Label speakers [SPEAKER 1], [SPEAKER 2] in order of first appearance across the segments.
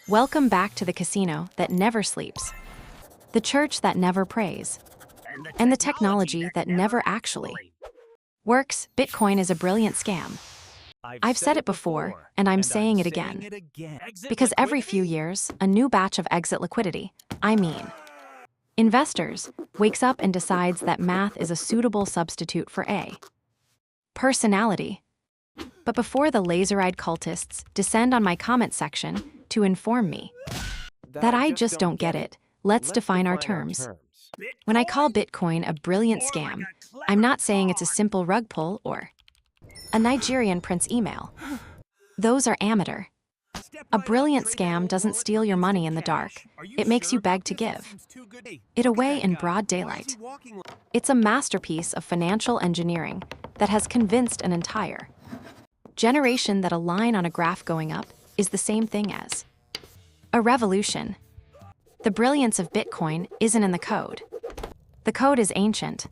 [SPEAKER 1] Welcome back to the casino that never sleeps, the church that never prays, and the technology that never actually works. Bitcoin is a brilliant scam. I've said it before, and I'm saying it again. Because every few years, a new batch of exit liquidity, investors, wakes up and decides that math is a suitable substitute for personality. But before the laser-eyed cultists descend on my comment section to inform me that I just don't get it, let's define our terms. When I call Bitcoin a brilliant scam, I'm not saying it's a simple rug pull or a Nigerian prince email. Those are amateur. A brilliant scam doesn't steal your money in the dark. It makes you beg to give it away in broad daylight. It's a masterpiece of financial engineering that has convinced an entire generation that a line on a graph going up is the same thing as a revolution. The brilliance of Bitcoin isn't in the code. The code is ancient.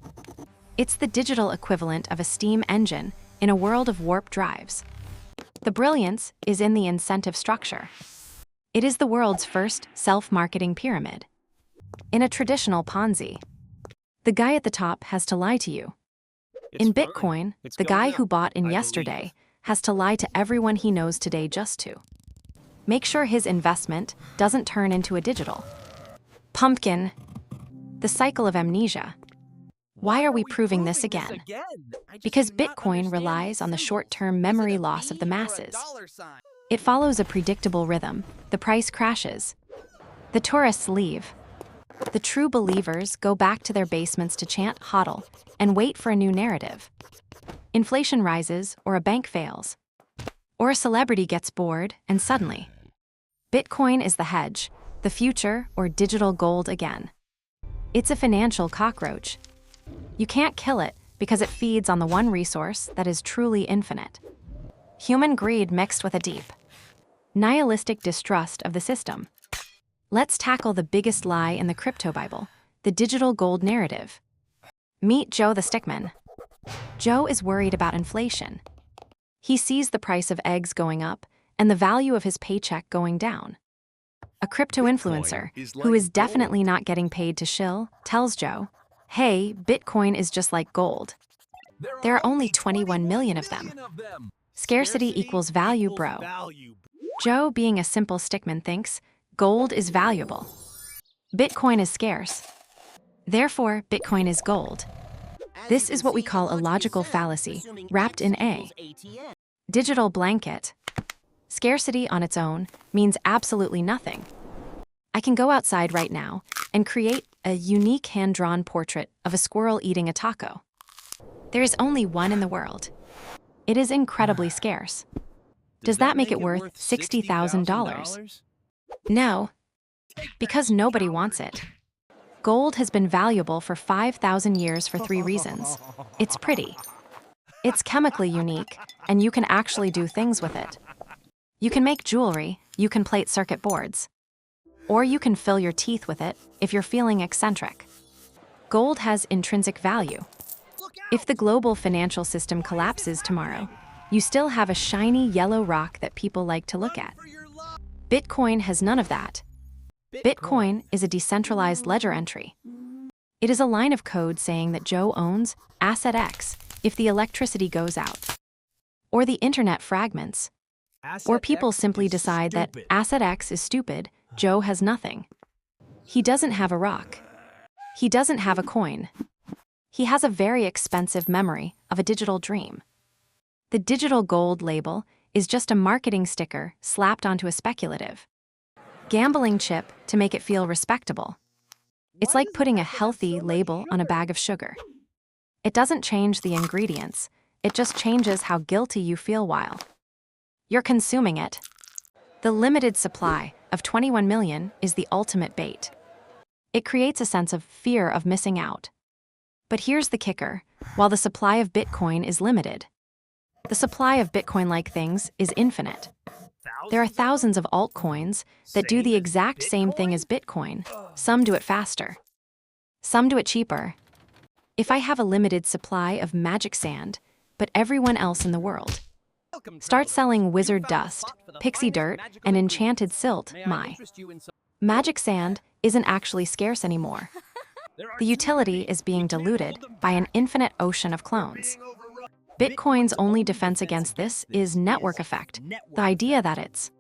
[SPEAKER 1] It's the digital equivalent of a steam engine in a world of warp drives. The brilliance is in the incentive structure. It is the world's first self-marketing pyramid. In a traditional Ponzi, the guy at the top has to lie to you. In Bitcoin, the guy who bought in yesterday has to lie to everyone he knows today just to make sure his investment doesn't turn into a digital pumpkin. The cycle of amnesia. Why are we proving this again? Because Bitcoin relies on the short-term memory loss of the masses. It follows a predictable rhythm. The price crashes. The tourists leave. The true believers go back to their basements to chant hodl and wait for a new narrative. Inflation rises, or a bank fails. Or a celebrity gets bored, and suddenly, Bitcoin is the hedge, the future, or digital gold again. It's a financial cockroach. You can't kill it because it feeds on the one resource that is truly infinite. Human greed mixed with a deep, nihilistic distrust of the system. Let's tackle the biggest lie in the crypto Bible, the digital gold narrative. Meet Joe the Stickman. Joe is worried about inflation. He sees the price of eggs going up and the value of his paycheck going down. A crypto influencer, who is definitely not getting paid to shill, tells Joe, "Hey, Bitcoin is just like gold. There are only 21 million of them. Scarcity equals value, bro." Joe, being a simple stickman, thinks gold is valuable. Bitcoin is scarce. Therefore, Bitcoin is gold. This is what we call a logical fallacy, wrapped in a digital blanket. Scarcity on its own means absolutely nothing. I can go outside right now and create a unique hand-drawn portrait of a squirrel eating a taco. There is only one in the world. It is incredibly scarce. Does that make it worth $60,000? No, because nobody wants it. Gold has been valuable for 5,000 years for 3 reasons. It's pretty. It's chemically unique, and you can actually do things with it. You can make jewelry, you can plate circuit boards. Or you can fill your teeth with it if you're feeling eccentric. Gold has intrinsic value. If the global financial system collapses tomorrow, you still have a shiny yellow rock that people like to look at. Bitcoin has none of that. Bitcoin is a decentralized ledger entry. It is a line of code saying that Joe owns asset X if the electricity goes out, or the internet fragments, or people simply decide that asset X is stupid. Joe has nothing. He doesn't have a rock. He doesn't have a coin. He has a very expensive memory of a digital dream. The digital gold label is just a marketing sticker slapped onto a speculative gambling chip to make it feel respectable. It's like putting a healthy label on a bag of sugar. It doesn't change the ingredients, it just changes how guilty you feel while you're consuming it. The limited supply of 21 million is the ultimate bait. It creates a sense of fear of missing out. But here's the kicker: while the supply of Bitcoin is limited, the supply of Bitcoin-like things is infinite. There are thousands of altcoins that do the exact same thing as Bitcoin. Some do it faster. Some do it cheaper. If I have a limited supply of magic sand, but everyone else in the world Start selling wizard dust, pixie dirt, and enchanted silt, Magic sand isn't actually scarce anymore. The utility is being diluted by an infinite ocean of clones. Bitcoin's only defense against this is network effect, the idea that it's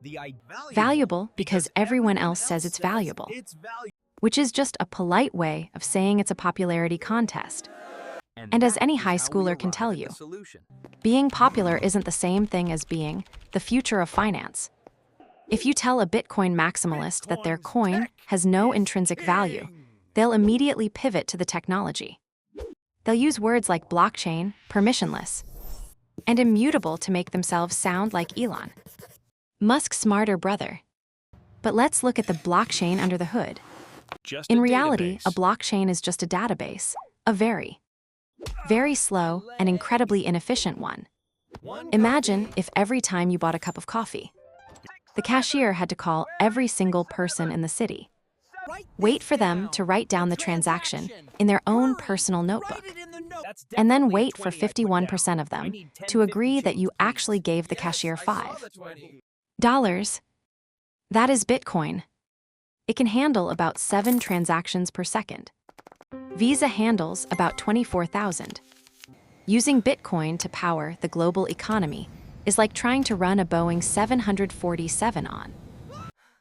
[SPEAKER 1] valuable because everyone else says it's valuable, which is just a polite way of saying it's a popularity contest. And as any high schooler can tell you, being popular isn't the same thing as being the future of finance. If you tell a Bitcoin maximalist that their coin has no intrinsic value, they'll immediately pivot to the technology. They'll use words like blockchain, permissionless, and immutable to make themselves sound like Elon Musk's smarter brother. But let's look at the blockchain under the hood. In reality, a blockchain is just a database, a very slow and incredibly inefficient one. Imagine if every time you bought a cup of coffee, the cashier had to call every single person in the city, wait for them to write down the transaction in their own personal notebook, and then wait for 51% of them to agree that you actually gave the cashier $5. That is Bitcoin. It can handle about 7 transactions per second. Visa handles about 24,000. Using Bitcoin to power the global economy is like trying to run a Boeing 747 on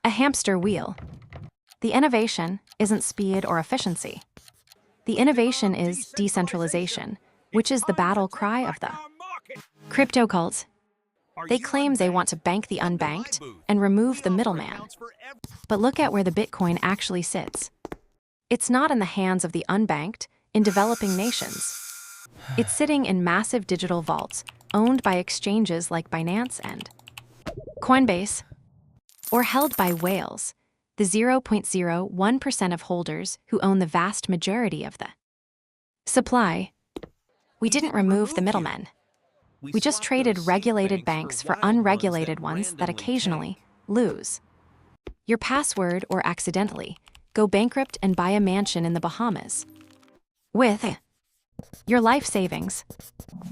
[SPEAKER 1] a hamster wheel. The innovation isn't speed or efficiency. The innovation is decentralization, which is the battle cry of the crypto cult. They claim they want to bank the unbanked and remove the middleman. But look at where the Bitcoin actually sits. It's not in the hands of the unbanked in developing nations. It's sitting in massive digital vaults owned by exchanges like Binance and Coinbase, or held by whales, the 0.01% of holders who own the vast majority of the supply. We didn't remove the middlemen. We just traded regulated banks for unregulated ones that occasionally lose your password or accidentally go bankrupt and buy a mansion in the Bahamas with your life savings.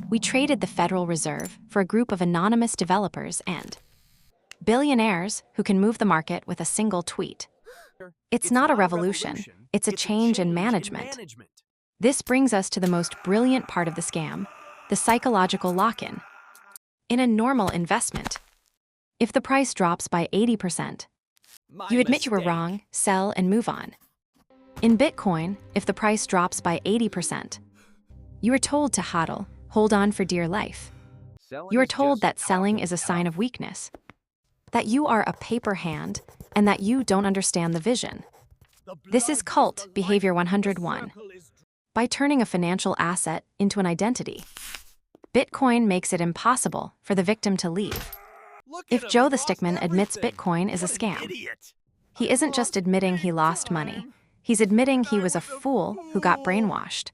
[SPEAKER 1] We traded the Federal Reserve for a group of anonymous developers and billionaires who can move the market with a single tweet. It's not a revolution, it's a change in management. This brings us to the most brilliant part of the scam, the psychological lock-in. In a normal investment, if the price drops by 80%, you admit you were wrong, sell, and move on. In Bitcoin, if the price drops by 80%, you are told to hodl, hold on for dear life. You are told that selling is a sign of weakness, that you are a paper hand, and that you don't understand the vision. This is cult behavior 101. By turning a financial asset into an identity, Bitcoin makes it impossible for the victim to leave. If Joe the Stickman admits Bitcoin is a scam, he isn't just admitting he lost money, he's admitting he was a fool who got brainwashed.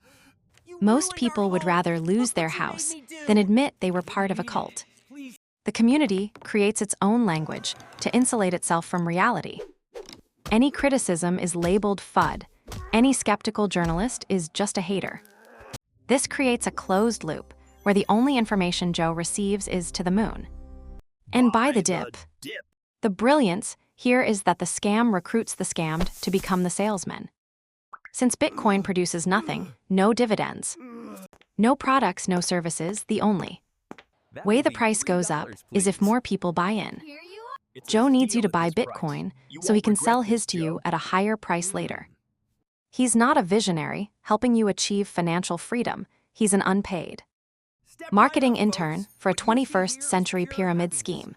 [SPEAKER 1] Most people would rather lose their house than admit they were part of a cult. The community creates its own language to insulate itself from reality. Any criticism is labeled FUD. Any skeptical journalist is just a hater. This creates a closed loop where the only information Joe receives is to the moon. And buy the dip. The brilliance here is that the scam recruits the scammed to become the salesman. Since Bitcoin produces nothing, no dividends, no products, no services, the only way the price goes up is if more people buy in. Joe needs you to buy Bitcoin so he can sell his to you at a higher price later. He's not a visionary helping you achieve financial freedom. He's an unpaid marketing intern for a 21st century pyramid scheme.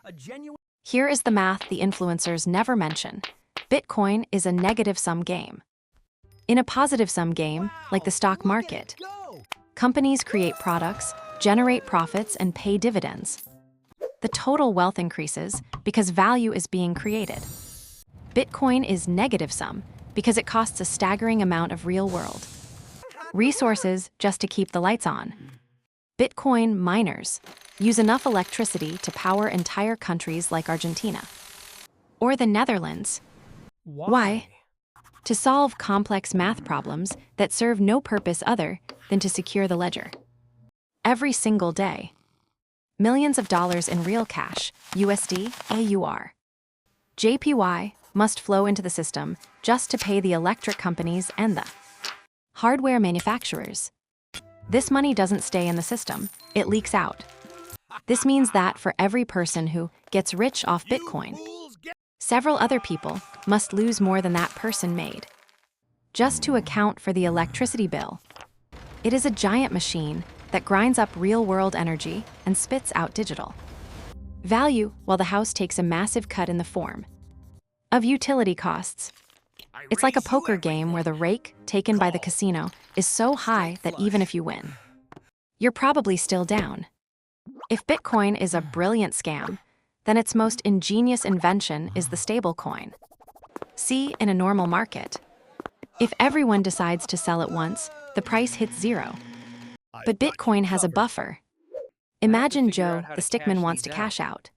[SPEAKER 1] Here is the math the influencers never mention. Bitcoin is a negative-sum game. In a positive-sum game, like the stock market, companies create products, generate profits, and pay dividends. The total wealth increases because value is being created. Bitcoin is negative-sum because it costs a staggering amount of real-world resources just to keep the lights on. Bitcoin miners use enough electricity to power entire countries like Argentina or the Netherlands. Why? To solve complex math problems that serve no purpose other than to secure the ledger. Every single day. Millions of dollars in real cash, USD, AUR. JPY must flow into the system just to pay the electric companies and the hardware manufacturers. This money doesn't stay in the system, it leaks out. This means that for every person who gets rich off Bitcoin, several other people must lose more than that person made, just to account for the electricity bill. It is a giant machine that grinds up real-world energy and spits out digital value, while the house takes a massive cut in the form of utility costs. It's like a poker game where the rake taken by the casino is so high that even if you win, you're probably still down. If Bitcoin is a brilliant scam, then its most ingenious invention is the stablecoin. See, in a normal market, if everyone decides to sell at once, the price hits zero. But Bitcoin has a buffer. Imagine Joe, the stickman, wants to cash out.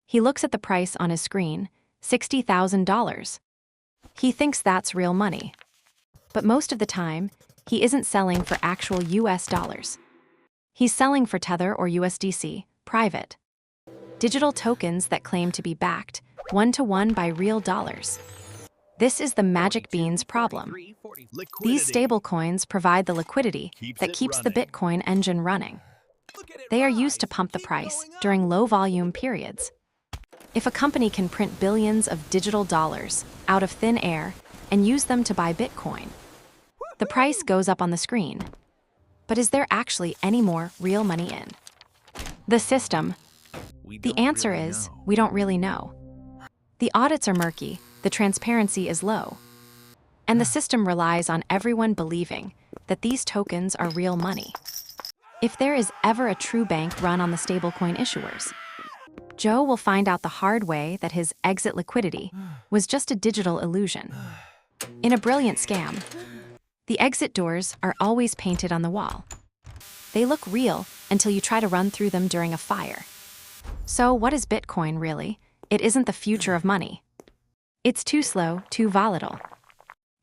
[SPEAKER 1] He looks at the price on his screen, $60,000. He thinks that's real money. But most of the time, he isn't selling for actual US dollars. He's selling for Tether or USDC, private digital tokens that claim to be backed one-to-one by real dollars. This is the magic beans problem. These stablecoins provide the liquidity that keeps the Bitcoin engine running. They are used to pump the price during low-volume periods. If a company can print billions of digital dollars out of thin air and use them to buy Bitcoin, the price goes up on the screen. But is there actually any more real money in the system? The answer is, we don't really know. The audits are murky, the transparency is low, and the system relies on everyone believing that these tokens are real money. If there is ever a true bank run on the stablecoin issuers, Joe will find out the hard way that his exit liquidity was just a digital illusion. In a brilliant scam, the exit doors are always painted on the wall. They look real until you try to run through them during a fire. So what is Bitcoin really? It isn't the future of money. It's too slow, too volatile,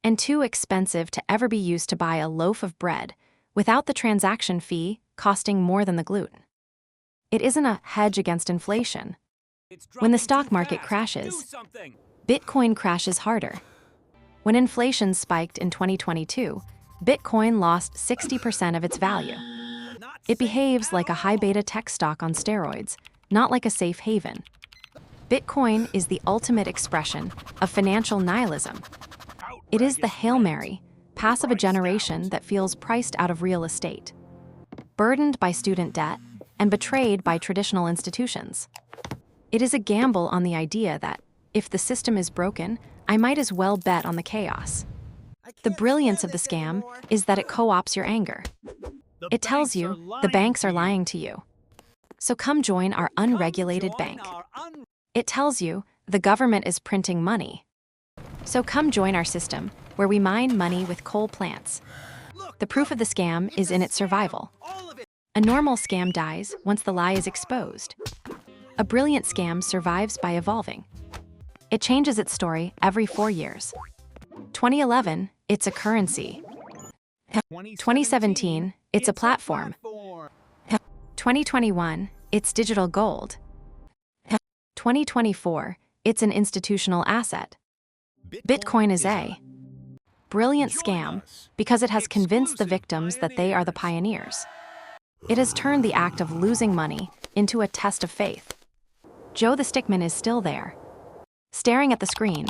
[SPEAKER 1] and too expensive to ever be used to buy a loaf of bread without the transaction fee costing more than the gluten. It isn't a hedge against inflation. When the stock market crashes, Bitcoin crashes harder. When inflation spiked in 2022, Bitcoin lost 60% of its value. It behaves like a high-beta tech stock on steroids, not like a safe haven. Bitcoin is the ultimate expression of financial nihilism. It is the Hail Mary, pass of a generation that feels priced out of real estate, burdened by student debt, and betrayed by traditional institutions. It is a gamble on the idea that, if the system is broken, I might as well bet on the chaos. The brilliance of the scam is that it co-opts your anger. It tells you the banks are lying to you, so come join our unregulated bank. It tells you the government is printing money, so come join our system where we mine money with coal plants. The proof of the scam is in its survival. A normal scam dies once the lie is exposed. A brilliant scam survives by evolving. It changes its story every 4 years. 2011, it's a currency. 2017, it's a platform. 2021, it's digital gold. 2024, it's an institutional asset. Bitcoin is a brilliant scam because it has convinced the victims that they are the pioneers. It has turned the act of losing money into a test of faith. Joe the stickman is still there, staring at the screen.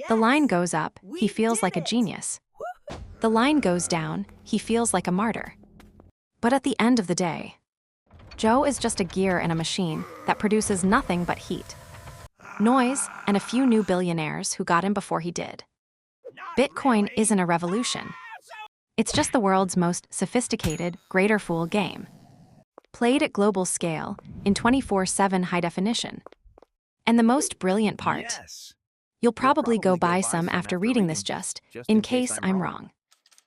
[SPEAKER 1] The line goes up, he feels like a genius. The line goes down, he feels like a martyr. But at the end of the day, Joe is just a gear in a machine that produces nothing but heat, noise, and a few new billionaires who got him before he did. Bitcoin isn't a revolution. It's just the world's most sophisticated, greater fool game, played at global scale in 24/7 high definition. And the most brilliant part, you'll probably go buy some after reading this just in case I'm wrong.